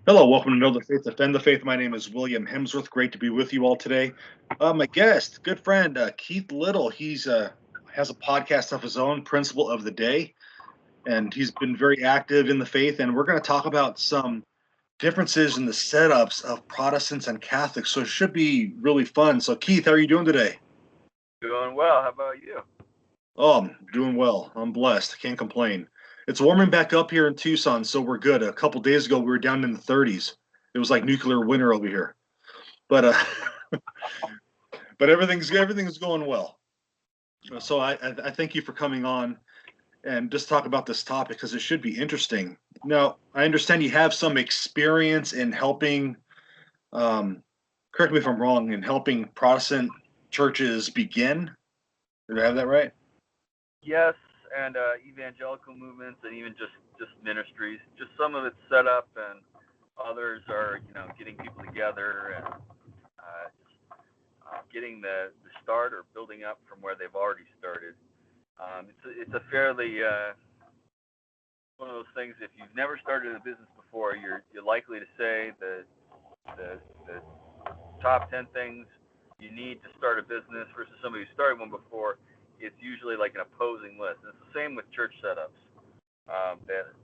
Hello, welcome to Know the Faith, Defend the Faith. My name is William Hemsworth. Great to be with you all today. My guest, good friend, Keith Little. He's has a podcast of his own, Principle of the Day, and he's been very active in the faith. And we're going to talk about some differences in the setups of Protestants and Catholics. So it should be really fun. So, Keith, how are you doing today? Doing well. How about you? Oh, I'm doing well. I'm blessed. Can't complain. It's warming back up here in Tucson, so we're good. A couple days ago, we were down in the 30s. It was like nuclear winter over here. But but everything's going well. So I thank you for coming on and just talk about this topic because it should be interesting. Now I understand you have some experience in helping. Um, Correct me if I'm wrong. In helping Protestant churches begin. Did I have that right? Yes, and evangelical movements, and even just ministries. Just some of it's set up, and others are getting people together and getting the start or building up from where they've already started. It's a fairly one of those things. If you've never started a business before, you're likely to say the top 10 things you need to start a business versus somebody who started one before. It's usually like an opposing list. And it's the same with church setups. That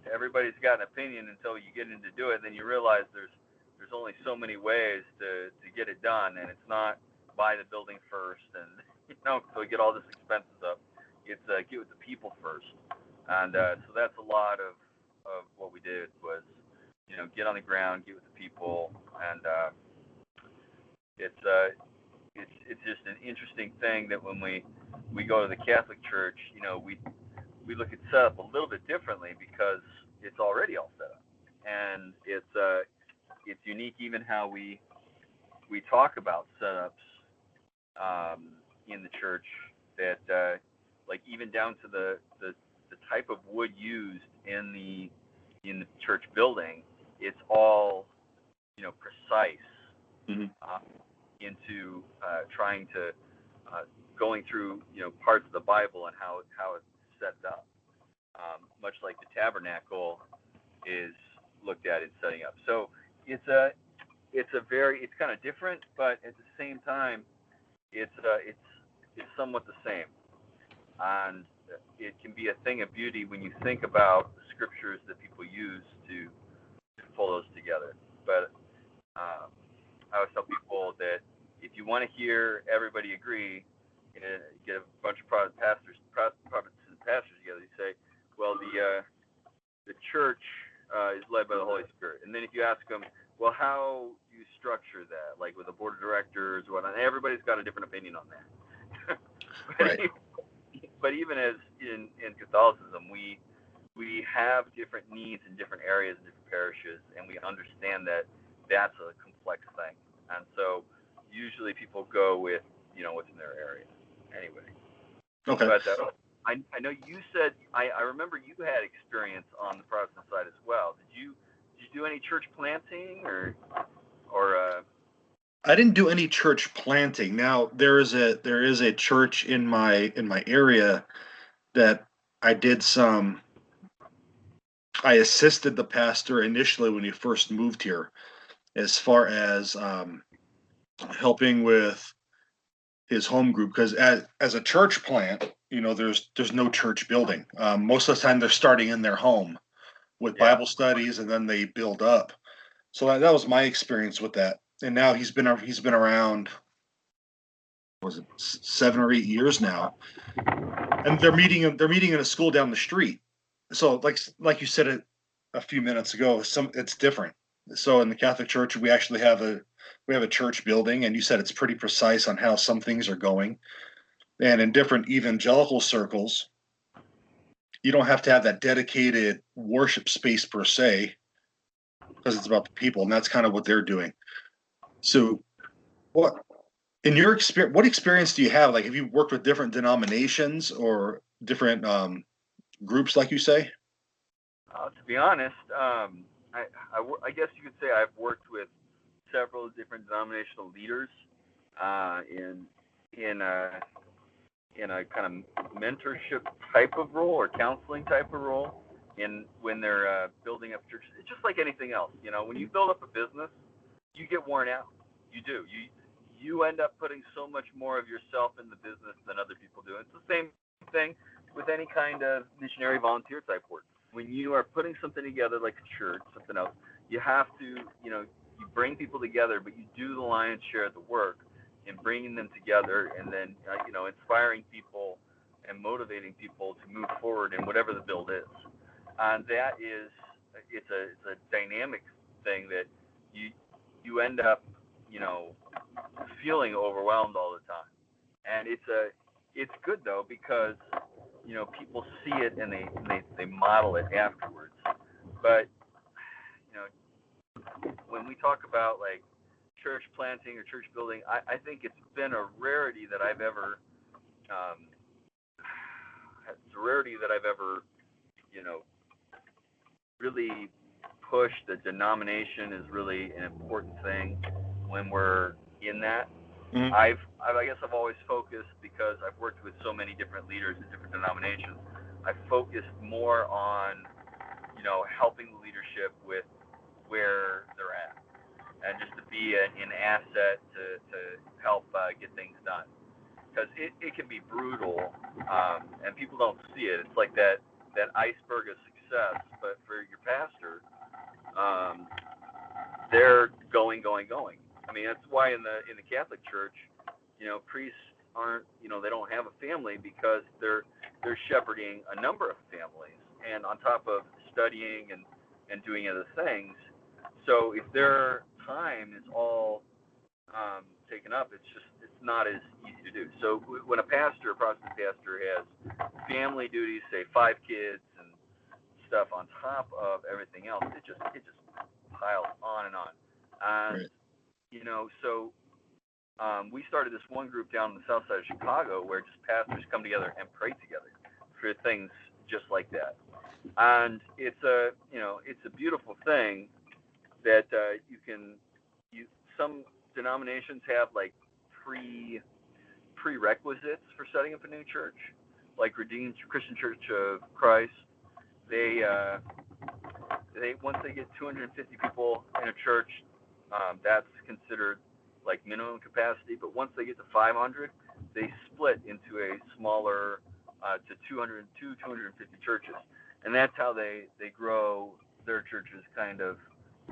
everybody's got an opinion until you get into do it, and then you realize there's only so many ways to get it done, and it's not buy the building first, and so we get all this expenses up. It's get with the people first, and so that's a lot of what we did was get on the ground, get with the people, and it's it's just an interesting thing that when we go to the Catholic Church, we look at setup a little bit differently because it's already all set up, and it's unique even how we talk about setups in the church that like even down to the type of wood used in the church building, it's all precise Mm-hmm. uh, into trying to going through parts of the Bible and how it's set up, much like the tabernacle is looked at in setting up. So it's a it's kind of different, but at the same time it's somewhat the same, and it can be a thing of beauty when you think about the scriptures that people use to pull those together. But um, I always tell people that if you want to hear everybody agree, get a bunch of Protestant pastors together. You say, well, the church is led by the Holy Spirit, and then if you ask them, well, how do you structure that, like with a board of directors or whatnot? Everybody's got a different opinion on that. but, Right. but even as in Catholicism, we have different needs in different areas and different parishes, and we understand that that's a complex thing. And so usually people go with what's in their area. Anyway, Okay. but I know you said I remember you had experience on the Protestant side as well. Did you do any church planting or I didn't do any church planting. Now there is a church in my area that I did some. I assisted the pastor initially when he first moved here, as far as helping with his home group. Because as a church plant, there's no church building. Most of the time, they're starting in their home with yeah? Bible studies, and then they build up. So that was my experience with that. And now he's been around, was it 7 or 8 years now, and they're meeting in a school down the street. So like you said it a few minutes ago, it's different. So in the Catholic Church, we have a church building, and you said it's pretty precise on how some things are going. And in different evangelical circles, you don't have to have that dedicated worship space per se because it's about the people, and that's kind of what they're doing. So what in your experience, what experience do you have? Like, have you worked with different denominations or different groups, like you say? To be honest, I guess you could say I've worked with several different denominational leaders uh, in in a in a kind of mentorship type of role or counseling type of role when they're building up churches. It's just like anything else. When you build up a business, you get worn out. You do. You end up putting so much more of yourself in the business than other people do. It's the same thing with any kind of missionary volunteer type work. When you are putting something together like a church, something else, you have to, you bring people together, but you do the lion's share of the work in bringing them together and then, inspiring people and motivating people to move forward in whatever the build is. And that is, it's a dynamic thing that you end up, feeling overwhelmed all the time. And it's good though, because, people see it and they model it afterwards. But, when we talk about like church planting or church building, I think it's been a rarity that I've ever, really pushed that denomination is really an important thing when we're in that. Mm-hmm. I guess I've always focused, because I've worked with so many different leaders in different denominations. I focused more on, helping the leadership with where they're at, and just to be an asset to help get things done. Because it can be brutal, and people don't see it. It's like that iceberg of success. But for your pastor, they're going. I mean, that's why in the Catholic Church, priests aren't, they don't have a family, because they're shepherding a number of families, and on top of studying and doing other things. So if their time is all taken up, it's not as easy to do. So when a Protestant pastor has family duties, say 5 kids and stuff on top of everything else, it just piles on and on. And Right. So we started this one group down on the south side of Chicago where just pastors come together and pray together for things just like that. And it's a beautiful thing that some denominations have like prerequisites for setting up a new church, like Redeemed Christian Church of Christ. They once they get 250 people in a church, that's considered like minimum capacity. But once they get to 500, they split into a smaller to 250 churches, and that's how they grow their churches kind of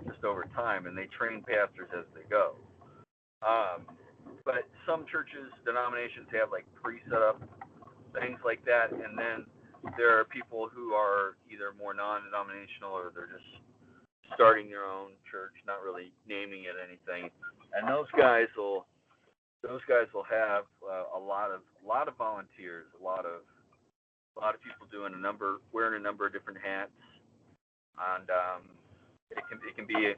just over time, and they train pastors as they go. But some churches, denominations have like pre-set up things like that, and then there are people who are either more non-denominational or they're just starting their own church, not really naming it anything, and those guys will have a lot of volunteers, a lot of people wearing a number of different hats, and it can be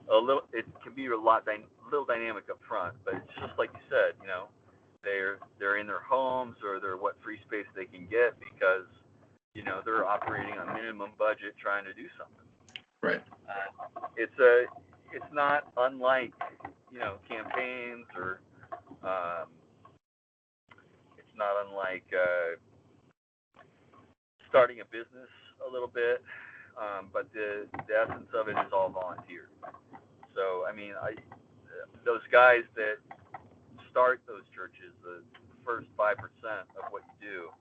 a little dynamic up front, but it's just like you said, they're in their homes, or they're what free space they can get, because they're operating on minimum budget trying to do something. Right. It's not unlike campaigns, or it's not unlike starting a business a little bit, but the essence of it is all volunteer. So I mean, those guys that start those churches, the first 5% of what you do,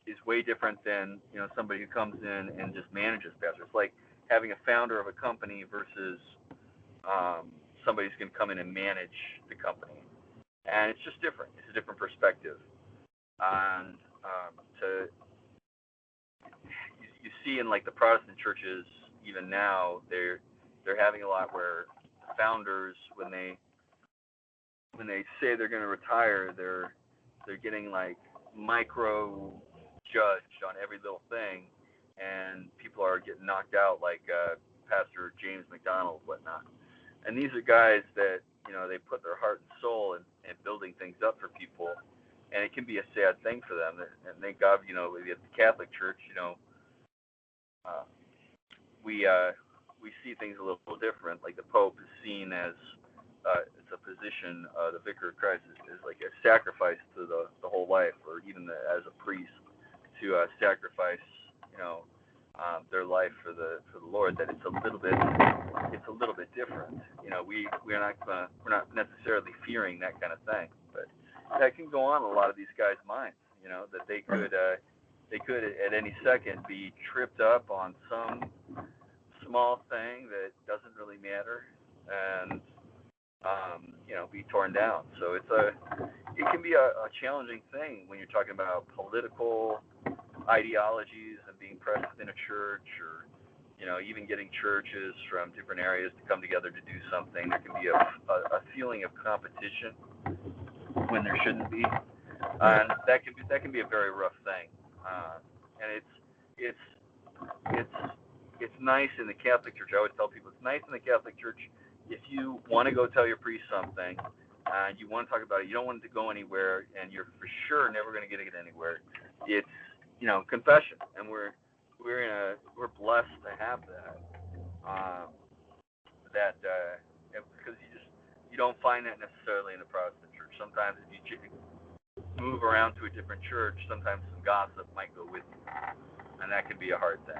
is way different than somebody who comes in and just manages pastors. It's like having a founder of a company versus somebody who's going to come in and manage the company, and it's just different. It's a different perspective, and you see in like the Protestant churches even now, they're having a lot where founders, when they say they're going to retire, they're getting like micro judged on every little thing, and people are getting knocked out, like Pastor James McDonald, whatnot. And these are guys that they put their heart and soul in building things up for people, and it can be a sad thing for them. And thank God, at the Catholic Church, we see things a little different. Like the Pope is seen as it's a position, the Vicar of Christ is like a sacrifice to the whole life, or even as a priest, to sacrifice, their life for the Lord, that it's a little bit different. You know, we're not necessarily fearing that kind of thing, but that can go on in a lot of these guys' minds. You know, that they could at any second be tripped up on some small thing that doesn't really matter, and you know, be torn down. So it can be a challenging thing when you're talking about political ideologies and being pressed within a church, or you know, even getting churches from different areas to come together to do something. There can be a feeling of competition when there shouldn't be, and that can be a very rough thing. And it's nice in the Catholic Church. I always tell people it's nice in the Catholic Church if you want to go tell your priest something and you want to talk about it. You don't want it to go anywhere, and you're for sure never going to get it anywhere. It's, you know, confession, and we're blessed to have that. Because you don't find that necessarily in the Protestant church. Sometimes if you move around to a different church, sometimes some gossip might go with you, and that can be a hard thing.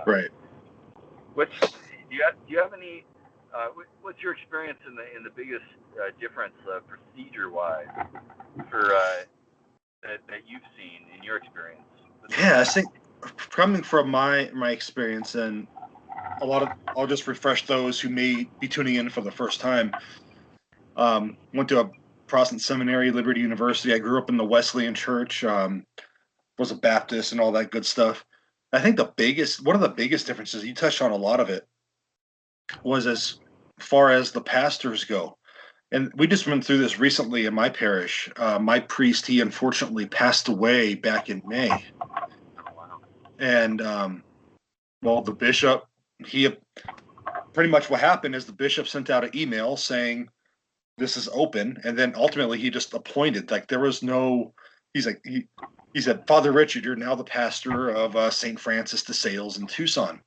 Right. Do you have any? What's your experience in the biggest difference procedure-wise for that you've seen in your experience? Yeah, I think coming from my experience, and I'll just refresh those who may be tuning in for the first time. Went to a Protestant seminary, Liberty University. I grew up in the Wesleyan Church. Was a Baptist and all that good stuff. I think one of the biggest differences, you touched on a lot of it, was as far as the pastors go. And we just went through this recently in my parish. My priest, he unfortunately passed away back in May. And, well, the bishop, pretty much what happened is the bishop sent out an email saying, this is open. And then ultimately he just appointed, like there was no, he said, Father Richard, you're now the pastor of St. Francis de Sales in Tucson.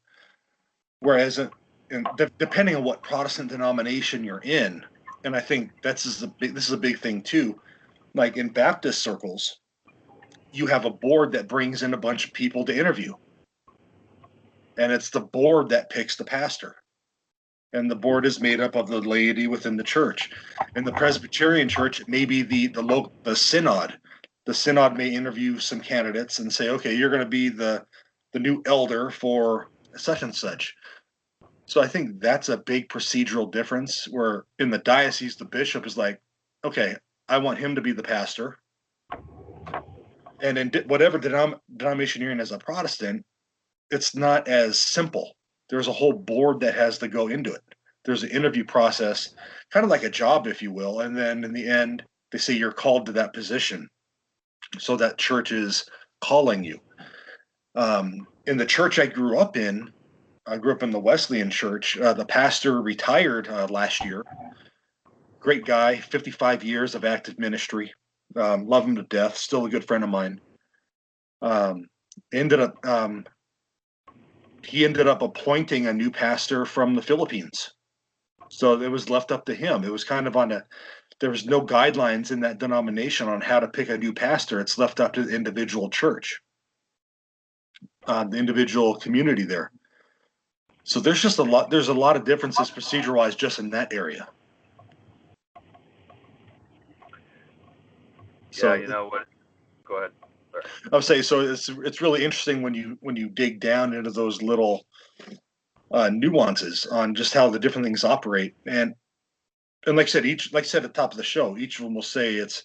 Whereas, depending on what Protestant denomination you're in, and I think this is a big thing too. Like in Baptist circles, you have a board that brings in a bunch of people to interview, and it's the board that picks the pastor. And the board is made up of the laity within the church. In the Presbyterian church, it may be the synod. The synod may interview some candidates and say, okay, you're going to be the new elder for such and such. So I think that's a big procedural difference, where in the diocese, the bishop is like, okay, I want him to be the pastor. And in whatever denomination you're in as a Protestant, it's not as simple. There's a whole board that has to go into it. There's an interview process, kind of like a job, if you will. And then in the end, they say you're called to that position. So that church is calling you. In the church I grew up in the Wesleyan church. The pastor retired last year. Great guy, 55 years of active ministry. Love him to death. Still a good friend of mine. He ended up appointing a new pastor from the Philippines. So it was left up to him. It was kind of there was no guidelines in that denomination on how to pick a new pastor. It's left up to the individual church, the individual community there. So there's a lot of differences procedure-wise just in that area. So, yeah, you know what? Go ahead. Sorry. I would say, so it's really interesting when you dig down into those little nuances on just how the different things operate. And like I said, like I said at the top of the show, each of them will say it's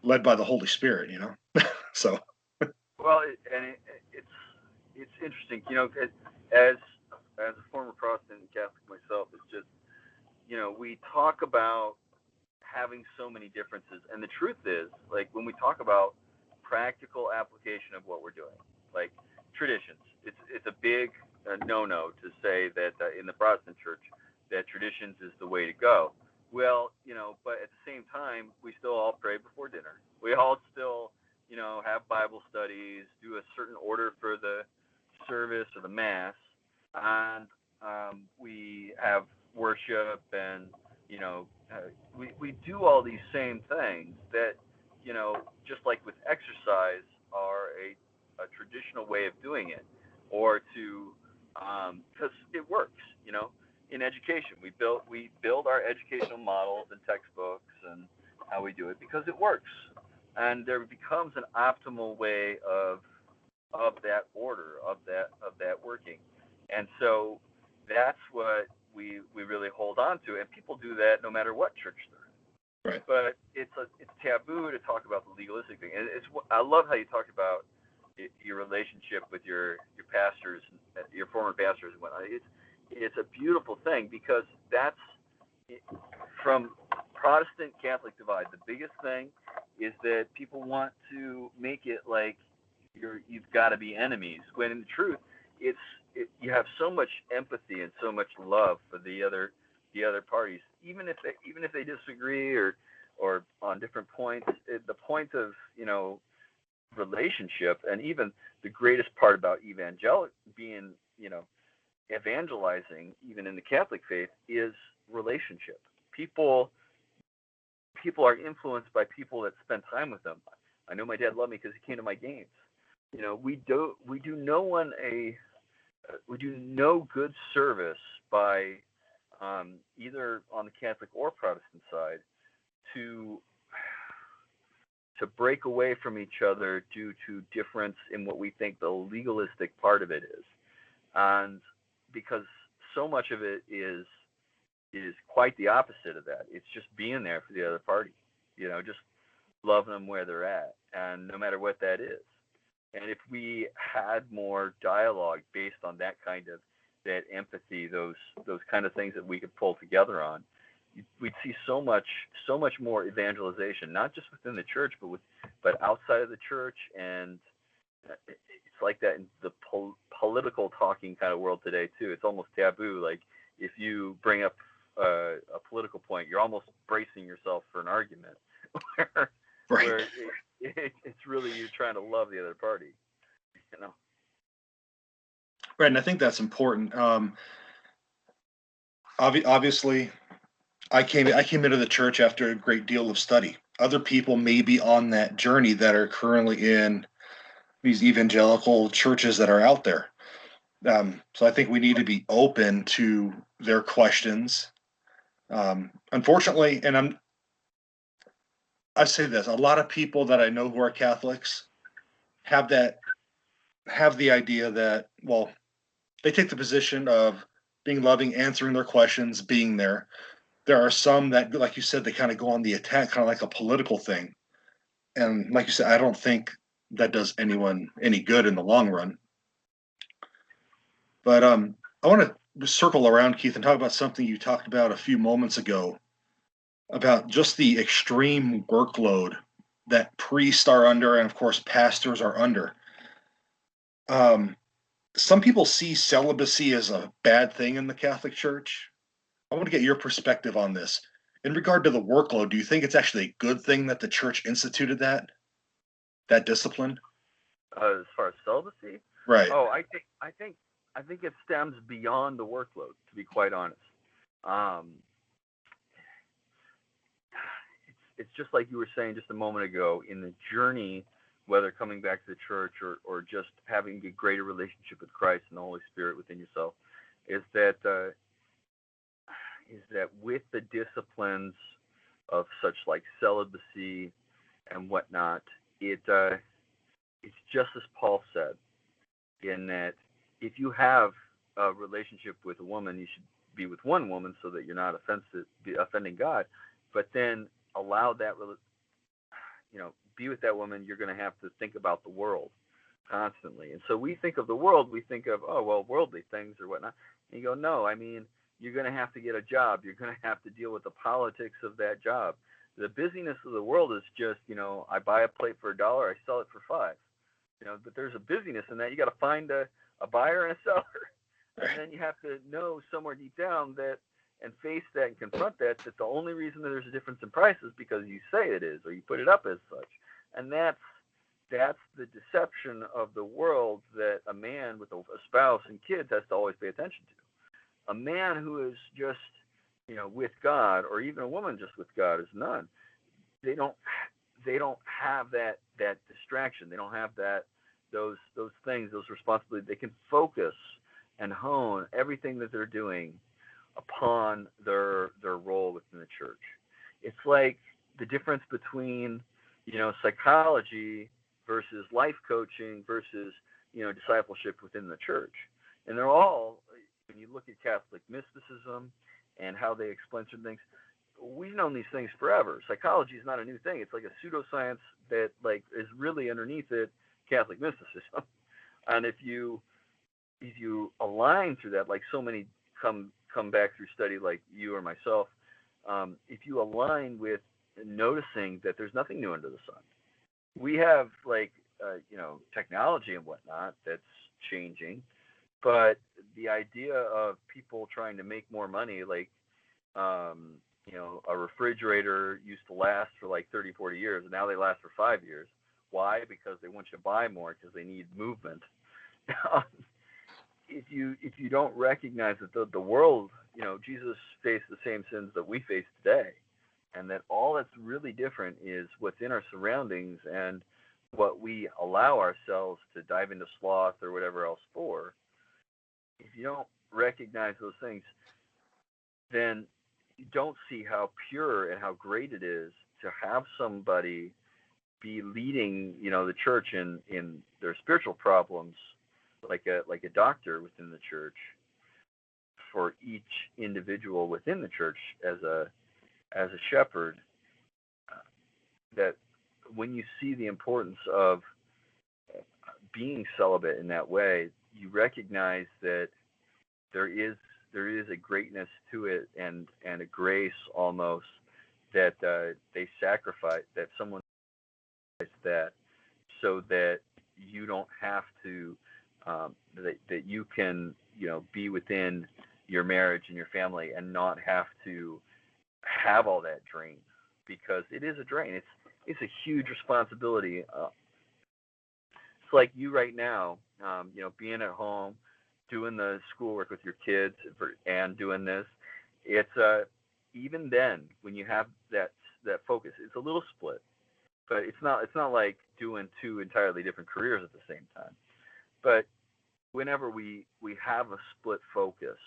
led by the Holy Spirit, you know. So. Well, it's interesting, you know, as a former Protestant and Catholic myself, it's just, you know, we talk about having so many differences, and the truth is, like, when we talk about practical application of what we're doing, like traditions, it's a big no-no to say that in the Protestant church that traditions is the way to go. Well, you know, but at the same time, we still all pray before dinner. We all still, you know, have Bible studies, do a certain order for the service or the Mass, and we have worship, and, you know, we do all these same things that, you know, just like with exercise, are a traditional way of doing it. education. We build our educational models and textbooks and how we do it because it works, and there becomes an optimal way of that order of that working, and so that's what we really hold on to, and people do that no matter what church they're in. Right. But it's taboo to talk about the legalistic thing. And I love how you talked about your relationship with your pastors, your former pastors and whatnot. It's a beautiful thing because that's from Protestant Catholic divide. The biggest thing is that people want to make it like you've got to be enemies, when in truth you have so much empathy and so much love for the other parties, even if they disagree or on different points. The point of relationship, and even the greatest part about being evangelizing, even in the Catholic faith, is relationship. People are influenced by people that spend time with them. I know my dad loved me because he came to my games. We do no good service by either on the Catholic or Protestant side to break away from each other due to difference in what we think the legalistic part of it is, and because so much of it is quite the opposite of that. It's just being there for the other party, just loving them where they're at, and no matter what that is. And if we had more dialogue based on that empathy, those kind of things that we could pull together on, we'd see so much more evangelization, not just within the church, but outside of the church. And it's like that in the political talking kind of world today too. It's almost taboo. Like if you bring up a political point, you're almost bracing yourself for an argument, where it's really you trying to love the other party, Right, and I think that's important. Obviously, I came into the church after a great deal of study. Other people may be on that journey that are currently in these evangelical churches that are out there. So I think we need to be open to their questions. Unfortunately, and I say this, a lot of people that I know who are Catholics have the idea that, well, they take the position of being loving, answering their questions, being there. There are some that, like you said, they kind of go on the attack, kind of like a political thing. And like you said, I don't think that does anyone any good in the long run. But I want to circle around, Keith, and talk about something you talked about a few moments ago about just the extreme workload that priests are under, and of course, pastors are under. Some people see celibacy as a bad thing in the Catholic Church. I want to get your perspective on this. In regard to the workload, do you think it's actually a good thing that the church instituted that discipline? As far as celibacy, Right. Oh, I think it stems beyond the workload. To be quite honest, it's just like you were saying just a moment ago, in the journey, whether coming back to the church or just having a greater relationship with Christ and the Holy Spirit within yourself, is that with the disciplines of such like celibacy and whatnot, it's just as Paul said, in that if you have a relationship with a woman, you should be with one woman so that you're not offending God, but then allow that, be with that woman. You're going to have to think about the world constantly. And so we think of the world, we think of, oh, well, worldly things or whatnot. And you go, no, I mean, you're going to have to get a job. You're going to have to deal with the politics of that job. The busyness of the world is just, I buy a plate for $1, I sell it for $5. But there's a busyness in that. You got to find a buyer and a seller. And then you have to know somewhere deep down that, and face that and confront that the only reason that there's a difference in price is because you say it is, or you put it up as such. And that's the deception of the world that a man with a spouse and kids has to always pay attention to. A man who is just, with God, or even a woman just with God, is none. They don't have that distraction. They don't have those things, those responsibilities. They can focus and hone everything that they're doing upon their role within the church. It's like the difference between, psychology versus life coaching versus, discipleship within the church. And they're all, when you look at Catholic mysticism and how they explain certain things, we've known these things forever. Psychology is not a new thing. It's like a pseudoscience that is really underneath it Catholic mysticism. And if you align through that, like so many come back through study, like you or myself, if you align with noticing that there's nothing new under the sun, we have technology and whatnot that's changing, but the idea of people trying to make more money, a refrigerator used to last for like 30, 40 years, and now they last for 5 years. Why? Because they want you to buy more because they need movement. If you don't recognize that the world, Jesus faced the same sins that we face today, and that all that's really different is what's in our surroundings and what we allow ourselves to dive into sloth or whatever else for. If you don't recognize those things, then you don't see how pure and how great it is to have somebody be leading, the church in their spiritual problems, like a doctor within the church, for each individual within the church as a shepherd. That when you see the importance of being celibate in that way, you recognize that there is a greatness to it and a grace almost that they sacrifice, that someone that, so that you don't have to, that you can, be within your marriage and your family and not have to have all that drain, because it is a drain. It's a huge responsibility. It's like you right now, being at home, doing the schoolwork with your kids and doing this. It's even then when you have that focus, it's a little split, but it's not like doing two entirely different careers at the same time. But whenever we have a split focus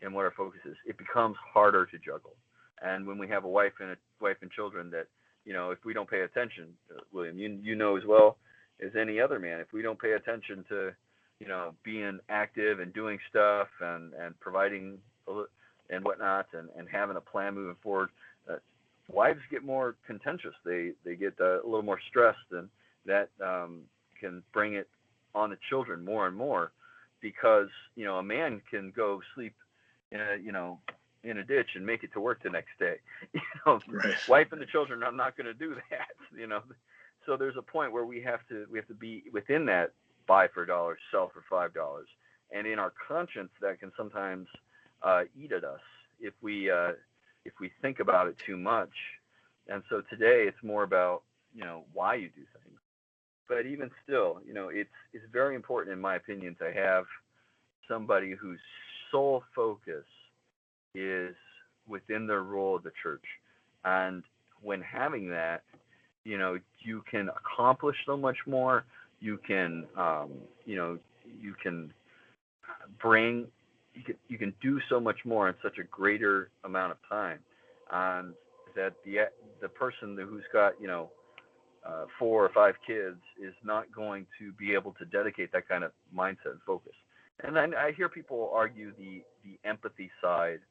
and what our focus is, it becomes harder to juggle. And when we have a wife and children, that if we don't pay attention, William, you know as well as any other man, if we don't pay attention to being active and doing stuff and providing and whatnot and having a plan moving forward, wives get more contentious. They get a little more stressed, and that can bring it on the children more and more, because a man can go sleep in a ditch and make it to work the next day. Right. Wife and the children are not going to do that. So there's a point where we have to be within that buy for $1, sell for $5, and in our conscience that can sometimes eat at us if we think about it too much. And so today it's more about why you do things. But even still, it's very important, in my opinion, to have somebody whose sole focus is within their role of the church. And when having that, you can accomplish so much more. You can, you can do so much more in such a greater amount of time. And that the person who's got, 4 or 5 kids is not going to be able to dedicate that kind of mindset and focus. And I hear people argue the empathy side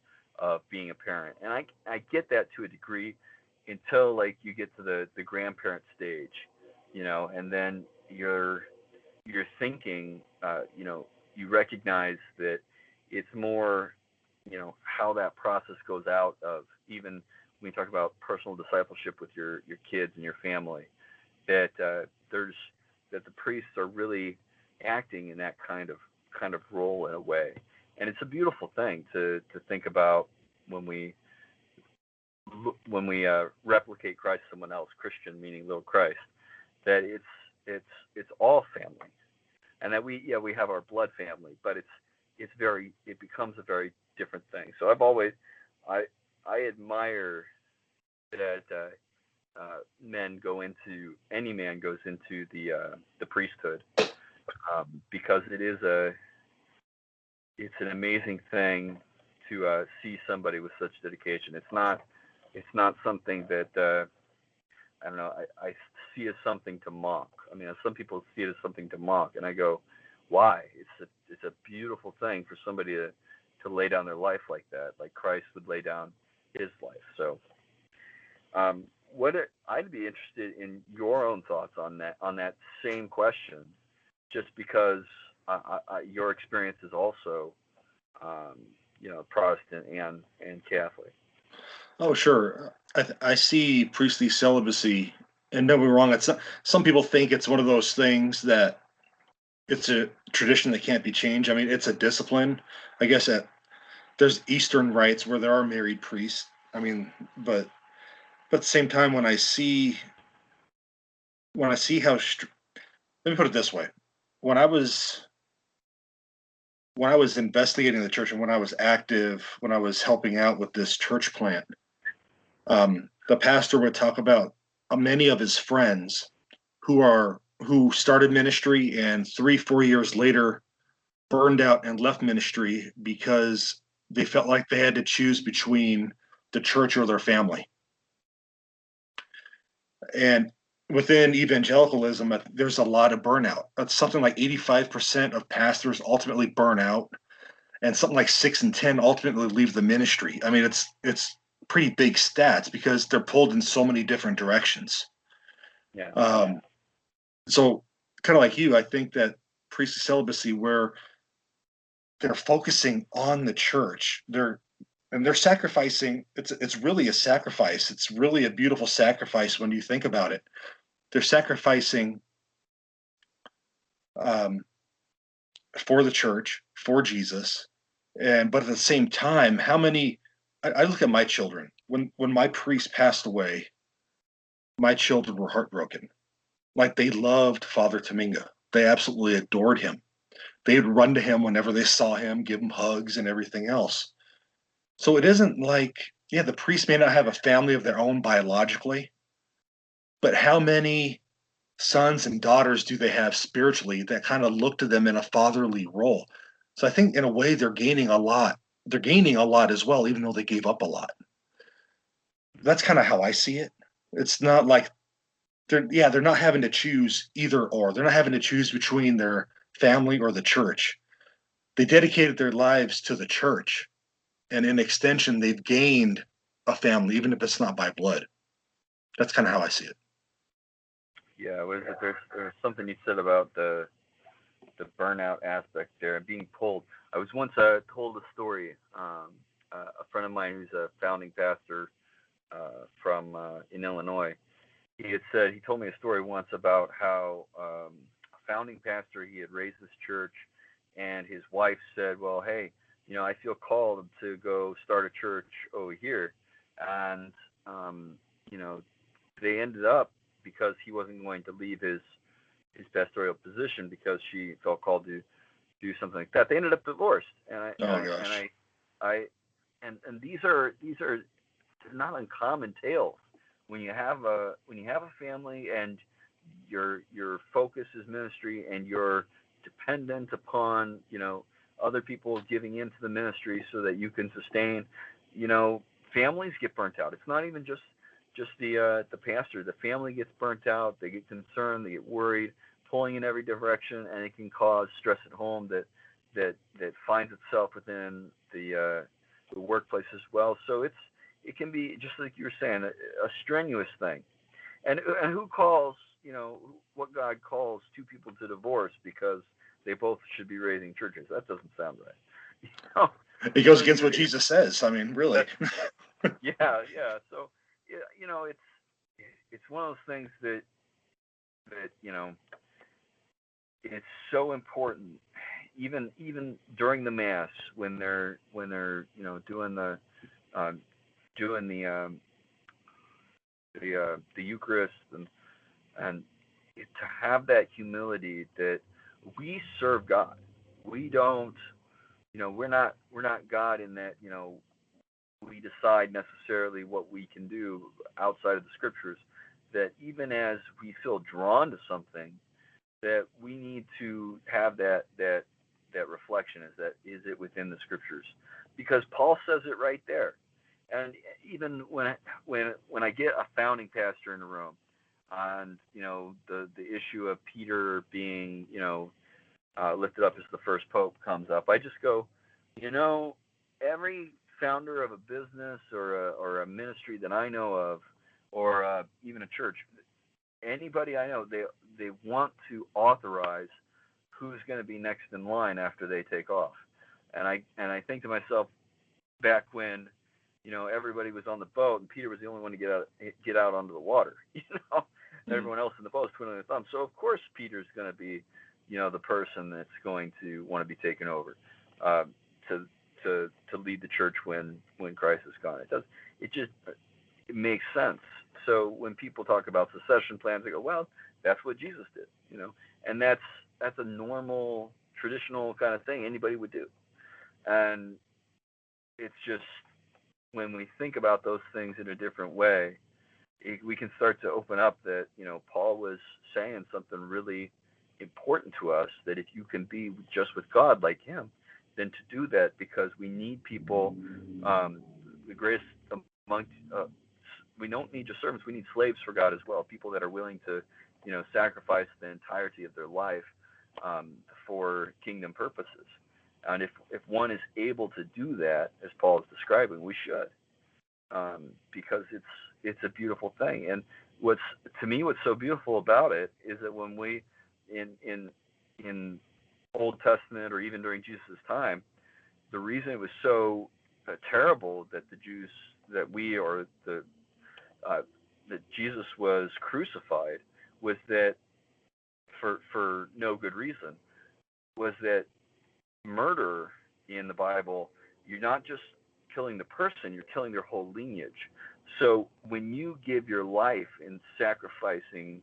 of being a parent, and I get that to a degree until you get to the grandparent stage, and then you're thinking, you recognize that it's more, how that process goes out of, even when you talk about personal discipleship with your kids and your family, that that the priests are really acting in that kind of role in a way. And it's a beautiful thing to think about when we replicate Christ someone else, Christian meaning little Christ, that it's all family, and that we have our blood family, but it becomes a very different thing. So I admire that any man goes into the priesthood, because it's an amazing thing to see somebody with such dedication. It's not something that I don't know. I see as something to mock. I mean, some people see it as something to mock, and I go, why? It's a beautiful thing for somebody to lay down their life like that, like Christ would lay down his life. So, I'd be interested in your own thoughts on that same question, just because your experience is also, Protestant and Catholic. Oh, sure. I see priestly celibacy, and don't be wrong. Some people think it's one of those things that it's a tradition that can't be changed. I mean, it's a discipline. I guess there's Eastern rites where there are married priests. I mean, but at the same time, when I see let me put it this way: when I was investigating the church and when I was active, when I was helping out with this church plant, the pastor would talk about many of his friends who started ministry and 3-4 years later burned out and left ministry because they felt like they had to choose between the church or their family. And within evangelicalism, there's a lot of burnout. It's something like 85% of pastors ultimately burn out, and something like 6 in 10 ultimately leave the ministry. I mean, it's pretty big stats because they're pulled in so many different directions. Yeah. So, kind of like you, I think that priestly celibacy, where they're focusing on the church, they're sacrificing. It's really a sacrifice. It's really a beautiful sacrifice when you think about it. They're sacrificing um, for the church, for Jesus, but at the same time, how many? I look at my children. When my priest passed away, my children were heartbroken. Like, they loved Father Tominga. They absolutely adored him. They'd run to him whenever they saw him, give him hugs and everything else. So it isn't like, yeah, the priest may not have a family of their own biologically, but how many sons and daughters do they have spiritually that kind of look to them in a fatherly role? So I think in a way they're gaining a lot. They're gaining a lot as well, even though they gave up a lot. That's kind of how I see it. It's not like they're not having to choose either or. They're not having to choose between their family or the church. They dedicated their lives to the church, and in extension, they've gained a family, even if it's not by blood. That's kind of how I see it. Yeah, what is it? There's something you said about the burnout aspect there and being pulled. I was once told a story. A friend of mine who's a founding pastor from in Illinois. He told me a story once about how a founding pastor, he had raised this church, and his wife said, "Well, hey, I feel called to go start a church over here," and you know, they ended up, because he wasn't going to leave his pastoral position because she felt called to do something like that. They ended up divorced, and Oh gosh. I and these are not uncommon tales when you have a family and your focus is ministry and you're dependent upon other people giving into the ministry so that you can sustain. Families get burnt out. It's not even just the pastor. The family gets burnt out. They get concerned. They get worried, pulling in every direction, and it can cause stress at home that finds itself within the workplace as well. So it can be, just like you were saying, a strenuous thing. And who calls, what God calls two people to divorce because they both should be raising churches? That doesn't sound right. It goes against what Jesus says. I mean, really. Yeah. So, it's one of those things that it's so important, even during the mass when they're doing um, the Eucharist, and to have that humility that we serve God. We don't, we're not God in that, we decide necessarily what we can do outside of the scriptures. That even as we feel drawn to something, that we need to have that reflection question is it within the scriptures? Because Paul says it right there. And even when I get a founding pastor in the room, and the issue of Peter being lifted up as the first pope comes up, I just go, every founder of a business or a ministry that I know of, or even a church, anybody I know, they want to authorize who's going to be next in line after they take off. And I think to myself, back when everybody was on the boat and Peter was the only one to get out onto the water, everyone else in the boat is twiddling their thumbs. So of course Peter's going to be the person that's going to want to be taken over to lead the church when Christ is gone. It makes sense. So when people talk about secession plans, they go, well, that's what Jesus did, and that's a normal, traditional kind of thing anybody would do. And it's just, when we think about those things in a different way, we can start to open up that, Paul was saying something really important to us, that if you can be just with God like him, then to do that, because we need people, the greatest among, we don't need just servants, we need slaves for God as well, people that are willing to, sacrifice the entirety of their life for kingdom purposes. And if one is able to do that, as Paul is describing, we should, because it's a beautiful thing. And what's so beautiful about it is that when we in Old Testament, or even during Jesus' time, the reason it was so terrible that the Jews, that Jesus was crucified, was that for no good reason, was that murder in the Bible, you're not just killing the person, you're killing their whole lineage. So when you give your life in sacrificing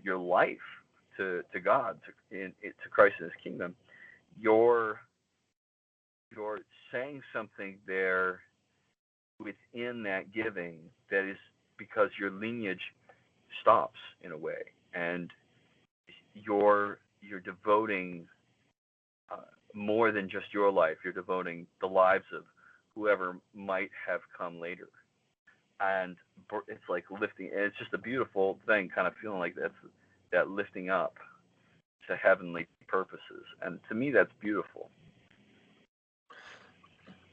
your life to God, to Christ and his kingdom, you're saying something there within that giving that is because your lineage stops in a way, and you're devoting more than just your life. You're devoting the lives of whoever might have come later. And it's like lifting, and it's just a beautiful thing, kind of feeling like that lifting up to heavenly purposes. And to me, that's beautiful.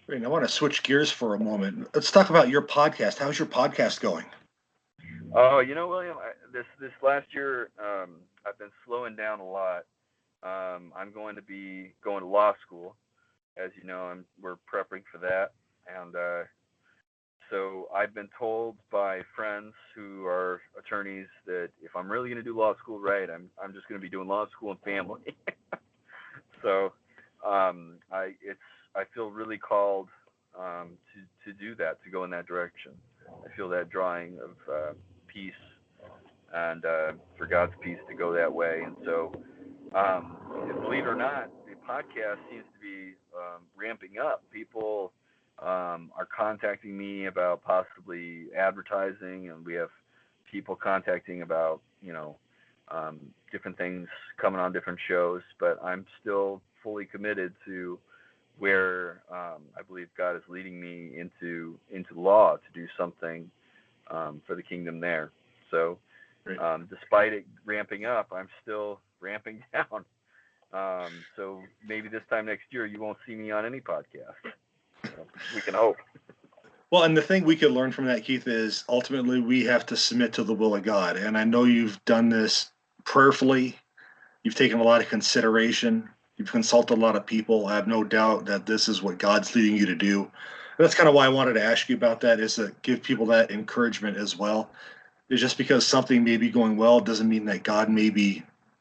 Great. I want to switch gears for a moment. Let's talk about your podcast. How's your podcast going? Oh, William, this last year, I've been slowing down a lot. I'm going to be going to law school, as you know. We're prepping for that, and so I've been told by friends who are attorneys that if I'm really going to do law school right, I'm just going to be doing law school and family. So I feel really called to do that, to go in that direction. I feel that drawing of peace, and for God's peace to go that way. And so, believe it or not, the podcast seems to be ramping up. People are contacting me about possibly advertising, and we have people contacting about different things coming on different shows. But I'm still fully committed to where I believe God is leading me into law, to do something for the kingdom there. So despite it ramping up, I'm still ramping down. So maybe this time next year you won't see me on any podcast. We can hope. Well, and the thing we could learn from that, Keith, is ultimately we have to submit to the will of God. And I know you've done this prayerfully. You've taken a lot of consideration. You've consulted a lot of people. I have no doubt that this is what God's leading you to do. And that's kind of why I wanted to ask you about that, is to give people that encouragement as well. It's just because something may be going well doesn't mean that God may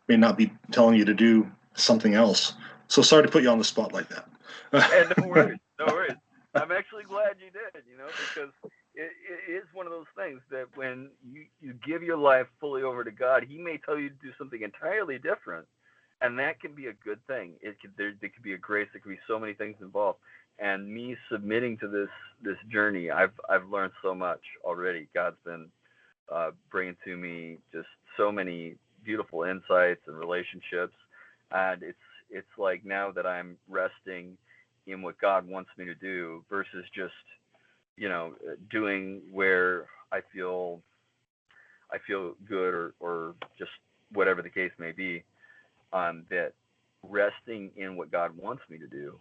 not be telling you to do something else. So sorry to put you on the spot like that. And no worries. I'm actually glad you did, because it is one of those things that when you give your life fully over to God, he may tell you to do something entirely different. And that can be a good thing. There could be a grace. There could be so many things involved. And me submitting to this journey, I've learned so much already. God's been bringing to me just so many beautiful insights and relationships, and it's like now that I'm resting in what God wants me to do versus just, doing where I feel good, or just whatever the case may be. That resting in what God wants me to do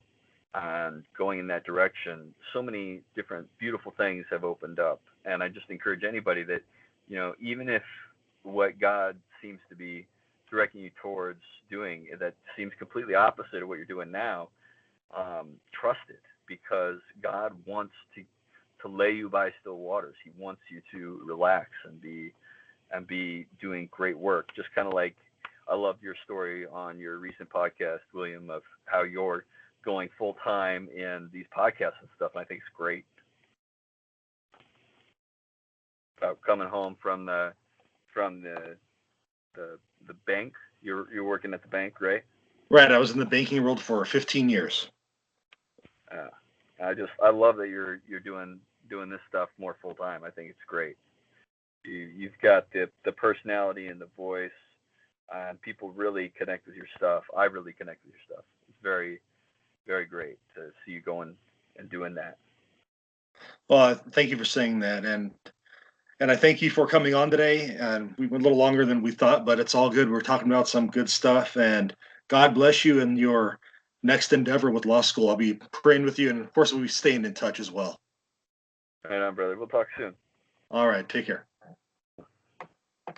and going in that direction, so many different beautiful things have opened up. And I just encourage anybody that, even if what God seems to be directing you towards doing that seems completely opposite of what you're doing now, trust it, because God wants to lay you by still waters. He wants you to relax and be doing great work. Just kind of like I loved your story on your recent podcast, William, of how you're going full time in these podcasts and stuff. And I think it's great. About coming home from the bank. You're working at the bank, right? Right. I was in the banking world for 15 years. Uh, I love that you're doing this stuff more full time. I think it's great. You've got the personality and the voice, and people really connect with your stuff. I really connect with your stuff. It's very, very great to see you going and doing that. Well, thank you for saying that, and I thank you for coming on today. And we went a little longer than we thought, but it's all good. We're talking about some good stuff, and God bless you in your next endeavor with law school. I'll be praying with you, and of course, we'll be staying in touch as well. Right on, brother. We'll talk soon. All right, take care.